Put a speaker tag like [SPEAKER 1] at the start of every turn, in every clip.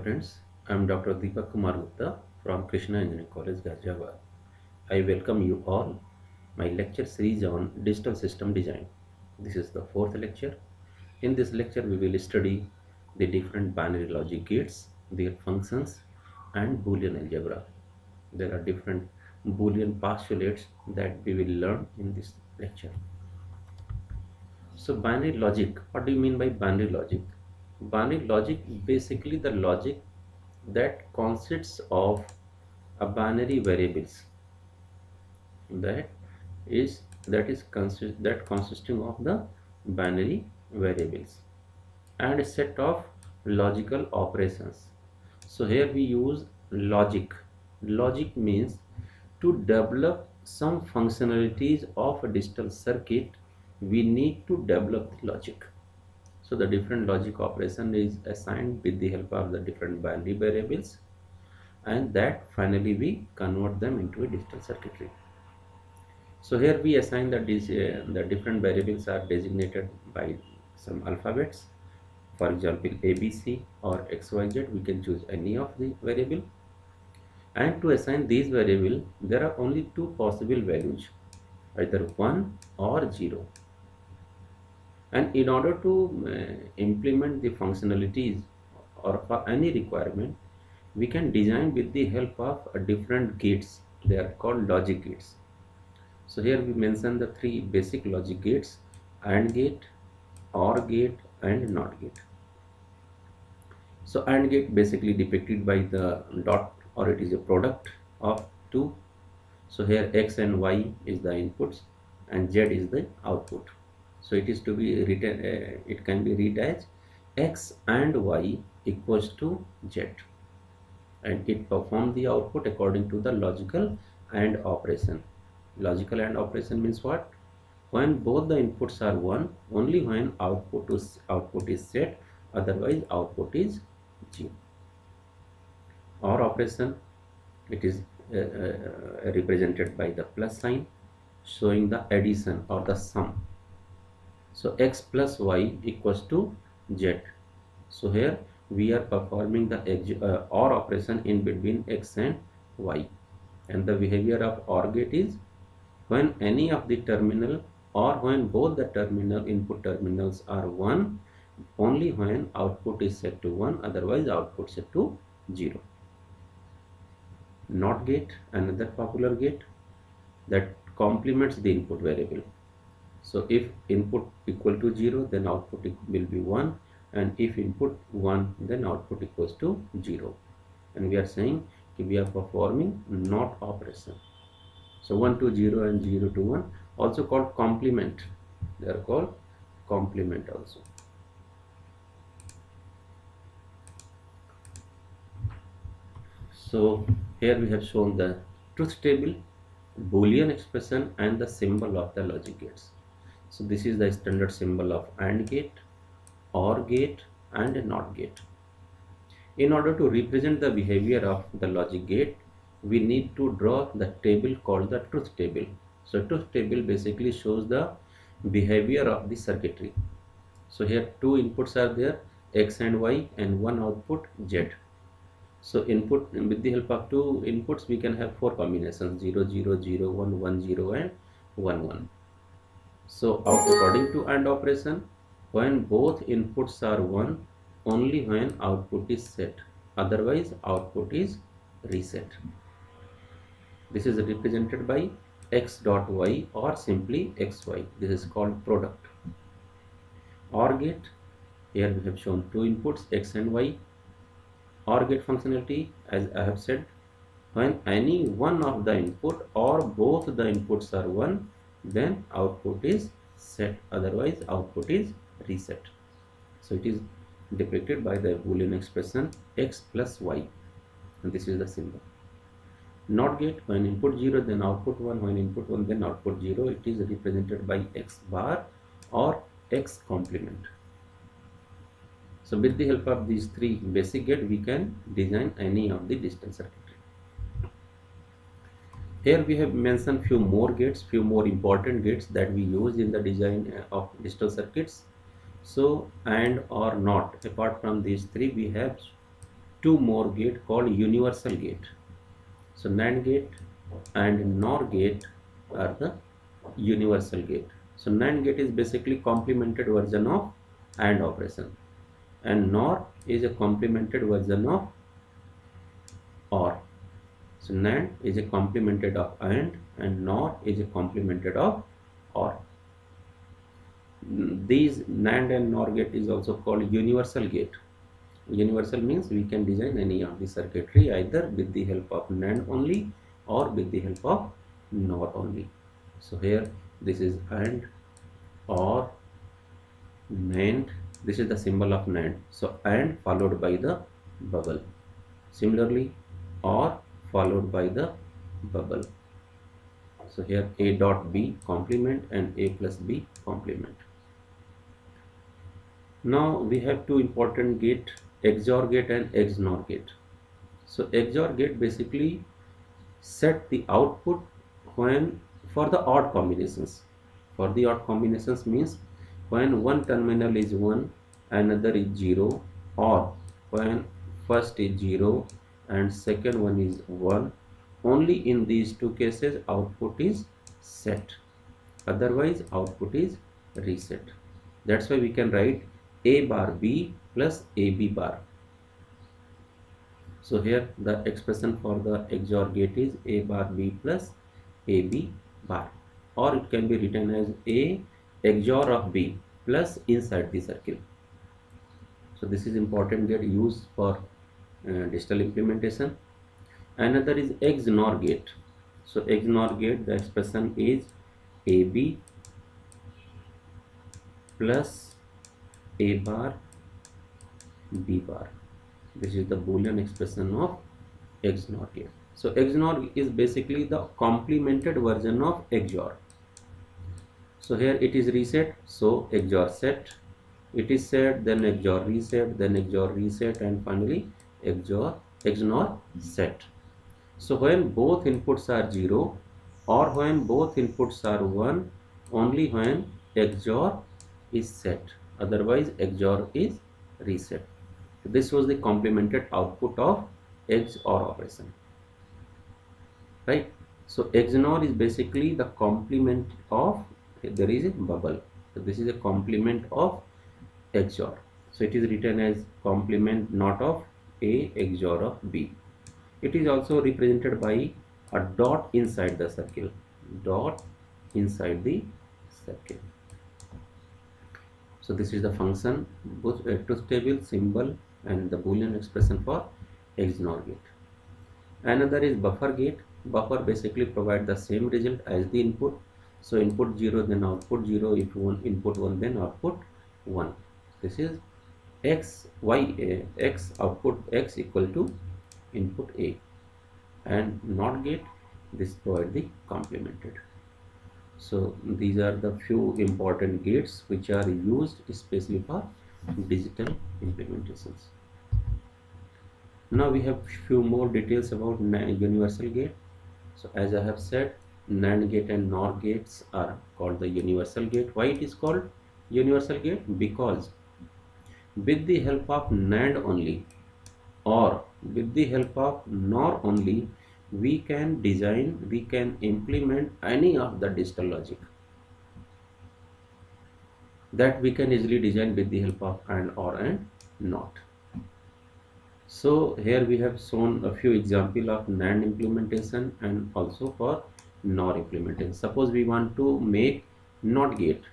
[SPEAKER 1] friends, I am Dr. Deepak Kumar Gupta from Krishna Engineering College, Ghaziabad. I welcome you all my lecture series on digital system design. This is the fourth lecture. In this lecture, we will study the different binary logic gates, their functions, and Boolean algebra. There are different Boolean postulates that we will learn in this lecture. So binary logic, what do you mean by binary logic? Binary logic basically the logic that consists of a binary variables that that consisting of the binary variables and a set of logical operations. So here we use logic. Logic means to develop some functionalities of a digital circuit, we need to develop the logic. So the different logic operation is assigned with the help of the different binary variables, and that finally we convert them into a digital circuitry. So here we assign that the different variables are designated by some alphabets. For example, ABC or XYZ, we can choose any of the variable. And to assign these variable, there are only two possible values, either 1 or 0. And in order to implement the functionalities or for any requirement, we can design with the help of different gates. They are called logic gates. So here we mention the three basic logic gates: AND gate, OR gate, and NOT gate. So AND gate basically depicted by the dot, or it is a product of two. So here X and Y is the inputs and Z is the output. So it is to be written, it can be read as X and Y equals to Z, and it performs the output according to the logical AND operation. Logical AND operation means what? When both the inputs are 1, only when output is set, otherwise output is 0. OR operation, it is represented by the plus sign showing the addition or the sum. So X plus Y equals to Z. So here we are performing the OR operation in between X and Y, and the behavior of OR gate is when any of the terminal or when both the input terminals are 1, only when output is set to 1, otherwise output set to 0. NOT gate, another popular gate that complements the input variable. So if input equal to 0, then output will be 1, and if input 1, then output equals to 0. And we are saying we are performing NOT operation. So 1 to 0 and 0 to 1, also called complement. They are called complement also. So here we have shown the truth table, Boolean expression, and the symbol of the logic gates. So this is the standard symbol of AND gate, OR gate, and NOT gate. In order to represent the behavior of the logic gate, we need to draw the table called the truth table. So truth table basically shows the behavior of the circuitry. So here two inputs are there, X and Y, and one output Z. So input, with the help of two inputs, we can have four combinations: 0 0 0 1 1 0 and 1 1. So according to AND operation, when both inputs are 1, only when output is set, otherwise output is reset. This is represented by X dot Y or simply XY. This is called product. OR gate, here we have shown two inputs X and Y. OR gate functionality, as I have said, when any one of the input or both the inputs are 1, then output is set, otherwise output is reset. So it is depicted by the Boolean expression X plus Y, and this is the symbol. NOT gate, when input 0, then output 1, when input 1, then output 0. It is represented by X bar or X complement. So with the help of these three basic gates, we can design any of the digital circuitry. Here we have mentioned few more gates, few more important gates that we use in the design of digital circuits. So AND or NOT, apart from these three, we have two more gate called universal gate. So NAND gate and NOR gate are the universal gate. So NAND gate is basically complemented version of AND operation, and NOR is a complemented version of OR. So NAND is a complemented of and NOR is a complemented of OR. These NAND and NOR gate is also called universal gate. Universal means we can design any of the circuitry either with the help of NAND only or with the help of NOR only. So here this is AND, OR, NAND. This is the symbol of NAND. So AND followed by the bubble. Similarly, OR followed by the bubble. So here A dot B complement and A plus B complement. Now we have two important gate, XOR gate and XNOR gate. So XOR gate basically set the output when for the odd combinations. For the odd combinations means when one terminal is 1, another is 0, or when first is 0 and second one is 1. Only in these two cases output is set. Otherwise output is reset. That's why we can write A bar B plus AB bar. So here the expression for the XOR gate is A bar B plus AB bar, or it can be written as A XOR of B plus inside the circle. So this is important gate used for digital implementation. Another is XNOR gate. So XNOR gate, the expression is AB plus A bar B bar. This is the Boolean expression of XNOR gate. So XNOR is basically the complemented version of XOR. So here it is reset, so XOR set. It is set, then XOR reset, then XOR reset, and finally XNOR set. So when both inputs are 0 or when both inputs are 1, only when XOR is set. Otherwise XOR is reset. So this was the complemented output of XOR operation. Right? So XNOR is basically the complement of, there is a bubble. So this is a complement of XOR. So it is written as complement not of A XOR of B. It is also represented by a dot inside the circle. Dot inside the circle. So this is the function, both truth table, symbol, and the Boolean expression for XNOR gate. Another is buffer gate. Buffer basically provide the same result as the input. So input 0 then output 0, if one input 1 then output 1. This is X output X equal to input A. And NOT gate, this provide the complemented. So these are the few important gates which are used especially for digital implementations. Now we have few more details about universal gate. So as I have said, NAND gate and NOR gates are called the universal gate. Why it is called universal gate? Because with the help of NAND only or with the help of NOR only, we can design, we can implement any of the digital logic that we can easily design with the help of AND, OR, and NOT. So here we have shown a few examples of NAND implementation and also for NOR implementation. Suppose we want to make NOT gate.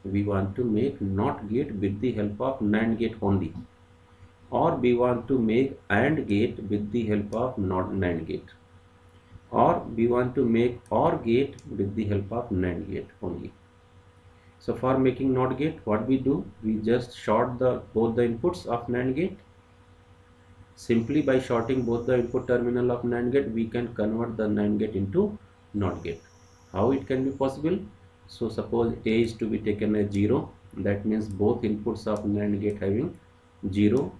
[SPEAKER 1] We want to make NOT gate with the help of NAND gate only. Or we want to make AND gate with the help of NAND gate. Or we want to make OR gate with the help of NAND gate only. So for making NOT gate, what we do? We just short both the inputs of NAND gate. Simply by shorting both the input terminal of NAND gate, we can convert the NAND gate into NOT gate. How it can be possible? So suppose A is to be taken as 0. That means both inputs of NAND gate having 0.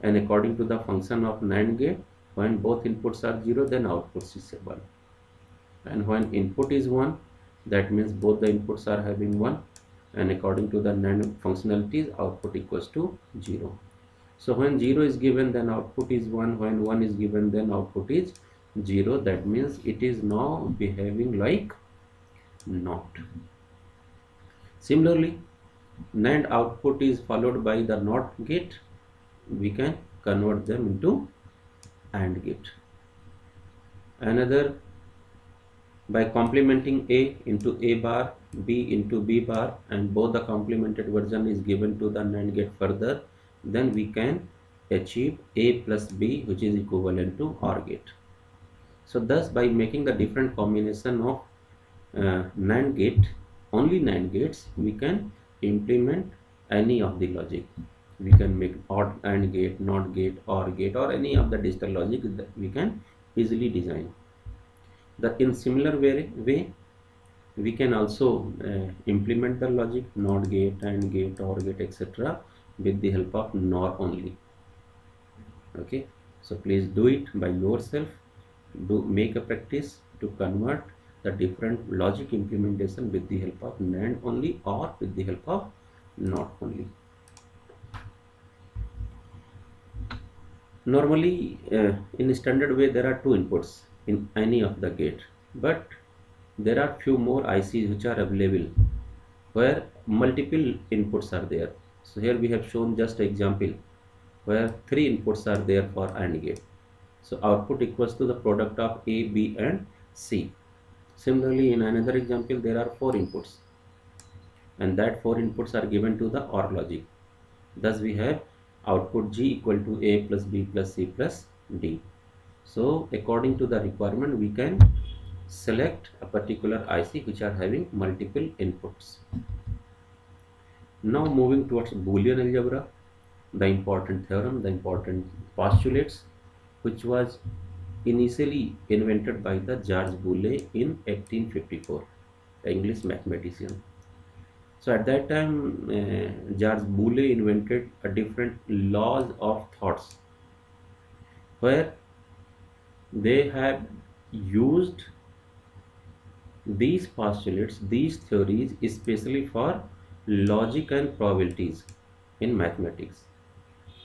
[SPEAKER 1] And according to the function of NAND gate, when both inputs are 0, then output is 1. And when input is 1, that means both the inputs are having 1. And according to the NAND functionalities, output equals to 0. So when 0 is given, then output is 1. When 1 is given, then output is 0. That means it is now behaving like NOT. Similarly, NAND output is followed by the NOT gate. We can convert them into AND gate. Another, by complementing A into A bar, B into B bar, and both the complemented version is given to the NAND gate further, then we can achieve A plus B, which is equivalent to OR gate. So thus, by making the different combination of NAND gate, only NAND gates, we can implement any of the logic. We can make OR AND gate, NOT gate, OR gate, or any of the digital logic that we can easily design. In similar way, we can also implement the logic NOT gate, AND gate, OR gate, etc. with the help of NOR only. Okay, so please do it by yourself. Do make a practice to convert the different logic implementation with the help of NAND only or with the help of NOT only. Normally, in a standard way, there are two inputs in any of the gate, but there are few more ICs which are available where multiple inputs are there. So here we have shown just an example where three inputs are there for AND gate. So output equals to the product of A, B and C. Similarly, in another example, there are four inputs, and that four inputs are given to the OR logic. Thus, we have output G equal to A plus B plus C plus D. So, according to the requirement, we can select a particular IC which are having multiple inputs. Now, moving towards Boolean algebra, the important theorem, the important postulates, which was initially invented by the George Boole in 1854, the English mathematician. So at that time, George Boole invented a different laws of thoughts, where they have used these postulates, these theories, especially for logic and probabilities in mathematics.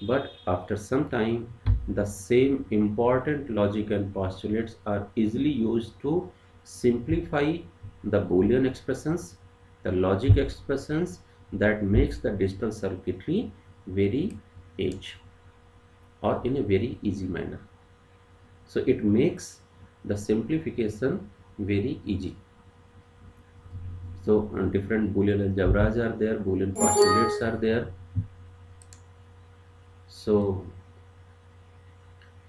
[SPEAKER 1] But after some time, the same important logic and postulates are easily used to simplify the Boolean expressions, the logic expressions that makes the digital circuitry very edge or in a very easy manner. So it makes the simplification very easy. So different Boolean algebras are there, Boolean postulates are there. So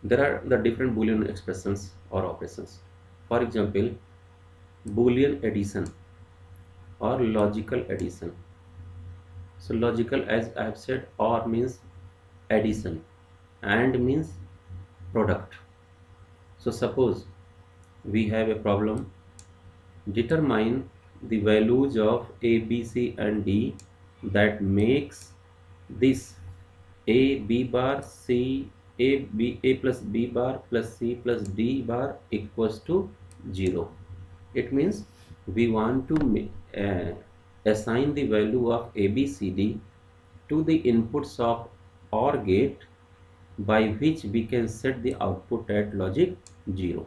[SPEAKER 1] there are the different Boolean expressions or operations. For example, Boolean addition or logical addition. So logical, as I have said, OR means addition, AND means product. So suppose we have a problem, determine the values of A, B, C and D that makes this A, B bar, C, A plus B bar plus C plus D bar equals to 0. It means we want to assign the value of A, B, C, D to the inputs of OR gate, by which we can set the output at logic 0.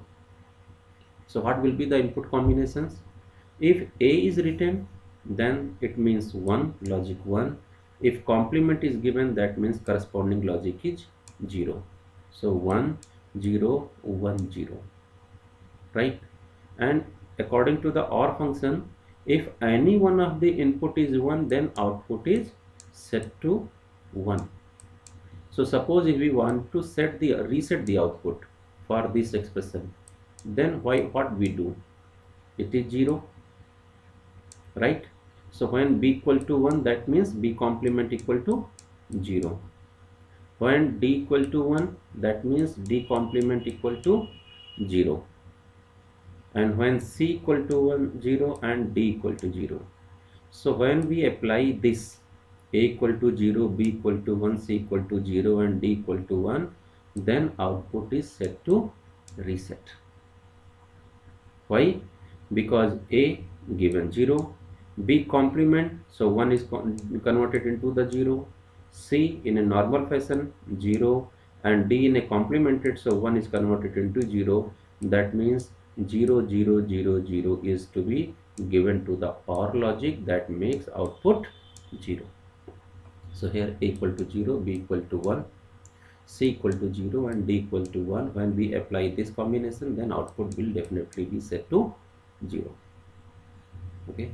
[SPEAKER 1] So what will be the input combinations? If A is written, then it means 1, logic 1. If complement is given, that means corresponding logic is 0. So 1, 0, 1, 0. Right? And according to the OR function, if any one of the input is 1, then output is set to 1. So suppose if we want to reset the output for this expression, then what we do? It is 0, right? So when B equal to 1, that means B complement equal to 0. When D equal to 1, that means D complement equal to 0. And when C equal to 1, 0 and D equal to 0. So when we apply this A equal to 0, B equal to 1, C equal to 0 and D equal to 1, then output is set to reset. Why? Because A given 0, B complement, so 1 is converted into the 0, C in a normal fashion 0, and D in a complemented, so 1 is converted into 0. That means 0 0 0 0 is to be given to the OR logic that makes output 0. So here A equal to 0, B equal to 1, C equal to 0 and D equal to 1. When we apply this combination, then output will definitely be set to 0. Okay.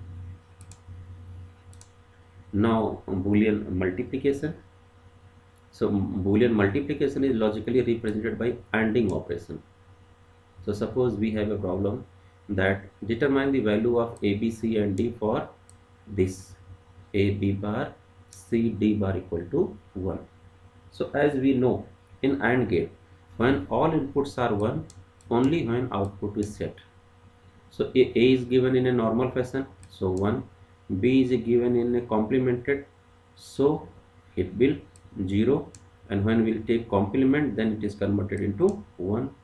[SPEAKER 1] Now Boolean multiplication. So Boolean multiplication is logically represented by ANDing operation. So suppose we have a problem that determine the value of A, B, C and D for this A, B bar, C, D bar equal to 1. So as we know in AND gate, when all inputs are 1, only when output is set. So A is given in a normal fashion, so 1, B is given in a complemented, so it will 0, and when we will take complement, then it is converted into 1.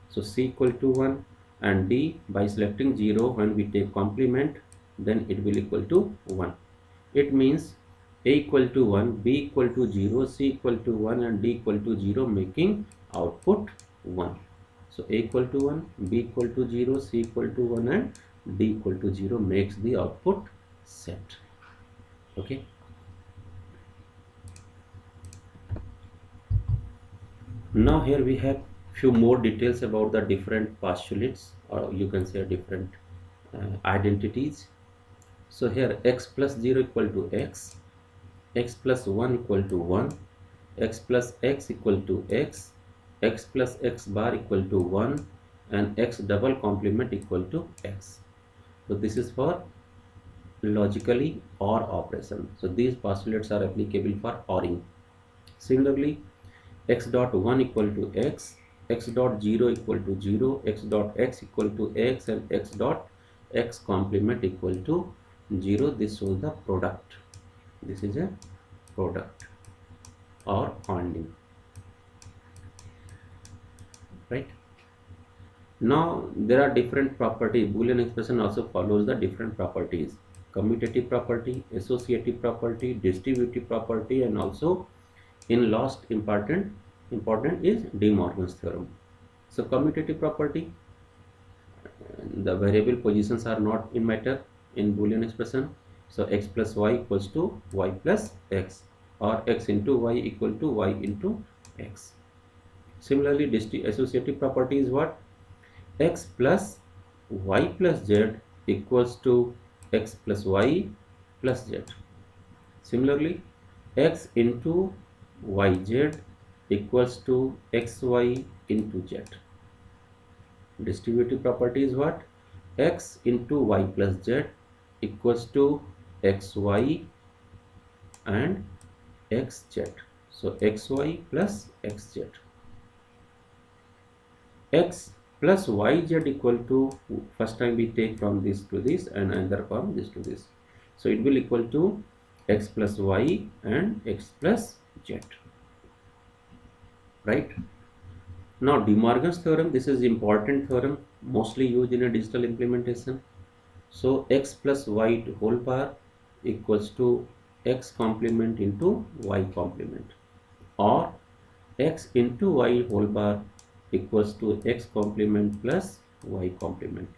[SPEAKER 1] So C equal to 1, and D by selecting 0, when we take complement, then it will equal to 1. It means A equal to 1, B equal to 0, C equal to 1 and D equal to 0, making output 1. So A equal to 1, B equal to 0, C equal to 1 and D equal to 0 makes the output set. Okay. Now here we have few more details about the different postulates, or you can say different identities. So here x plus 0 equal to x plus 1 equal to 1, x plus x equal to x plus x bar equal to 1 and x double complement equal to x. So this is for logically OR operation. So these postulates are applicable for ORing. Similarly, x dot 1 equal to x dot 0 equal to 0, x dot x equal to x and x dot x complement equal to 0. This shows the product. This is a product or ANDing, right? Now there are different properties. Boolean expression also follows the different properties: commutative property, associative property, distributive property, and also in last important is De Morgan's theorem. So commutative property, the variable positions are not in matter in Boolean expression. So x plus y equals to y plus x, or x into y equal to y into x. Similarly, associative property is what? X plus y plus z equals to x plus y plus z. Similarly, x into yz equals to xy into z. Distributive property is what? X into y plus z equals to xy and xz. So xy plus xz. X plus yz equal to, first time we take from this to this and another from this to this. So it will equal to x plus y and x plus z. Right? Now De Morgan's theorem, this is important theorem, mostly used in a digital implementation. So x plus y to whole power equals to x complement into y complement, or x into y whole power equals to x complement plus y complement.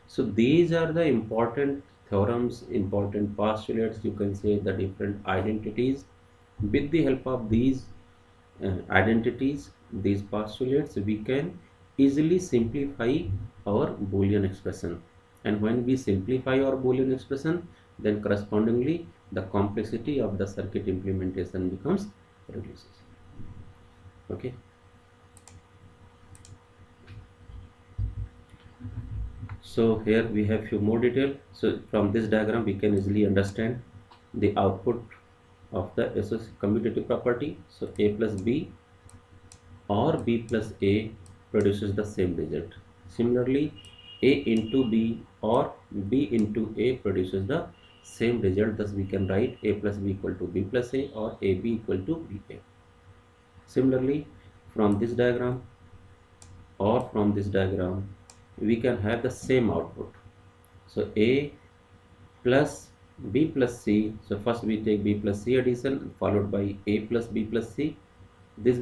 [SPEAKER 1] So these are the important theorems, important postulates, you can say the different identities. With the help of these identities, these postulates, we can easily simplify our Boolean expression. And when we simplify our Boolean expression, then correspondingly the complexity of the circuit implementation becomes reduces. Okay. So here we have few more detail. So from this diagram we can easily understand the output of the commutative property. So a plus b or b plus a produces the same result. Similarly, a into b or b into a produces the same result. Thus we can write a plus b equal to b plus a or ab equal to ba. Similarly, from this diagram or from this diagram, we can have the same output. So a plus B plus C. So first we take B plus C addition followed by A plus B plus C. This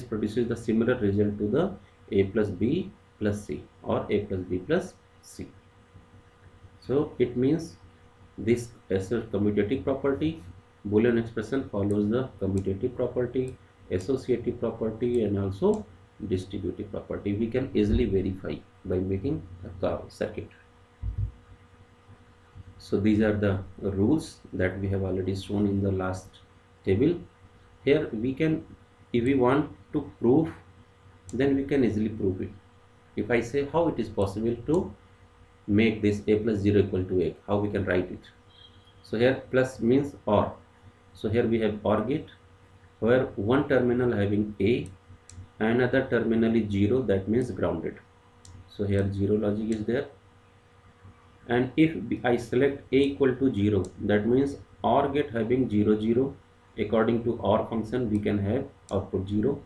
[SPEAKER 1] produces the similar result to the A plus B plus C or A plus B plus C. So it means this as a commutative property, Boolean expression follows the commutative property, associative property, and also distributive property. We can easily verify by making a circuit. So these are the rules that we have already shown in the last table. Here we can, if we want to prove, then we can easily prove it. If I say how it is possible to make this a plus 0 equal to a, how we can write it. So here plus means OR. So here we have OR gate where one terminal having A, another terminal is 0, that means grounded. So here 0 logic is there. And if I select A equal to 0, that means OR gate having 0 0. According to OR function we can have output 0.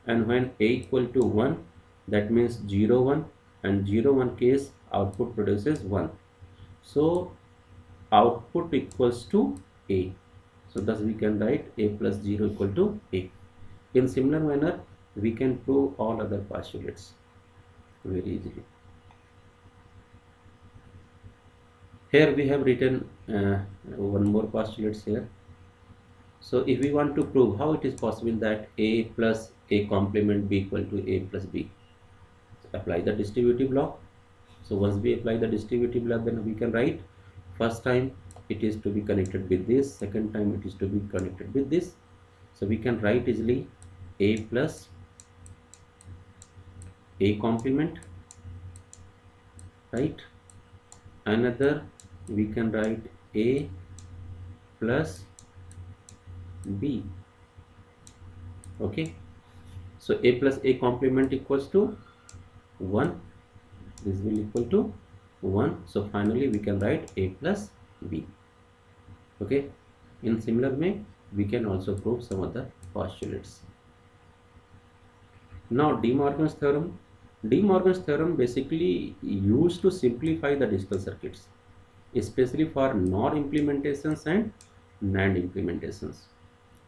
[SPEAKER 1] And when A equal to 1, that means 0 1, and 0 1 case output produces 1. So output equals to A. So thus we can write A plus 0 equal to A. In similar manner, we can prove all other postulates very easily. Here we have written one more postulates here. So if we want to prove how it is possible that A plus A complement be equal to A plus B, apply the distributive law. So once we apply the distributive law, then we can write first time it is to be connected with this, second time it is to be connected with this. So we can write easily A plus A complement, right? Another we can write A plus B. Okay, so A plus A complement equals to 1. This will equal to 1. So finally we can write A plus B. Okay, in similar way we can also prove some other postulates. Now De Morgan's theorem basically used to simplify the digital circuits, especially for NOR implementations and NAND implementations.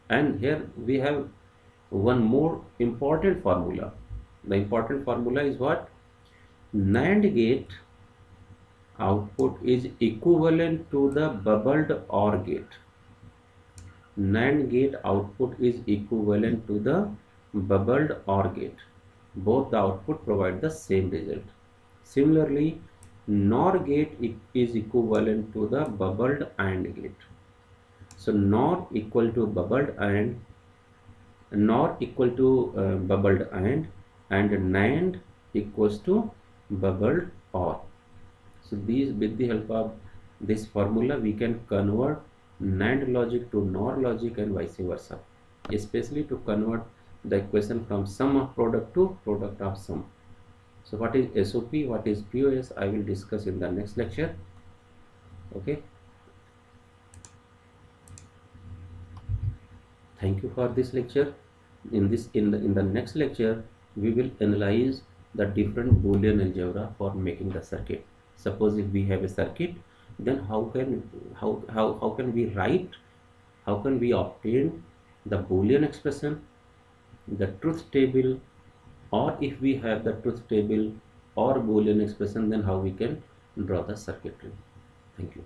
[SPEAKER 1] And here we have one more important formula. The important formula is what? NAND gate output is equivalent to the bubbled OR gate. NAND gate output is equivalent to the bubbled OR gate. Both the output provide the same result. Similarly, NOR gate is equivalent to the bubbled AND gate. So NOR equal to bubbled AND, NOR equal to bubbled AND NAND equals to bubbled OR. So these, with the help of this formula, we can convert NAND logic to NOR logic and vice versa, especially to convert the equation from sum of product to product of sum. So what is SOP, what is POS, I will discuss in the next lecture. Okay, thank you for this lecture. In the next lecture we will analyze the different Boolean algebra for making the circuit. Suppose if we have a circuit, then how can we write, how can we obtain the Boolean expression, the truth table, or if we have the truth table or Boolean expression, then how we can draw the circuitry. Thank you.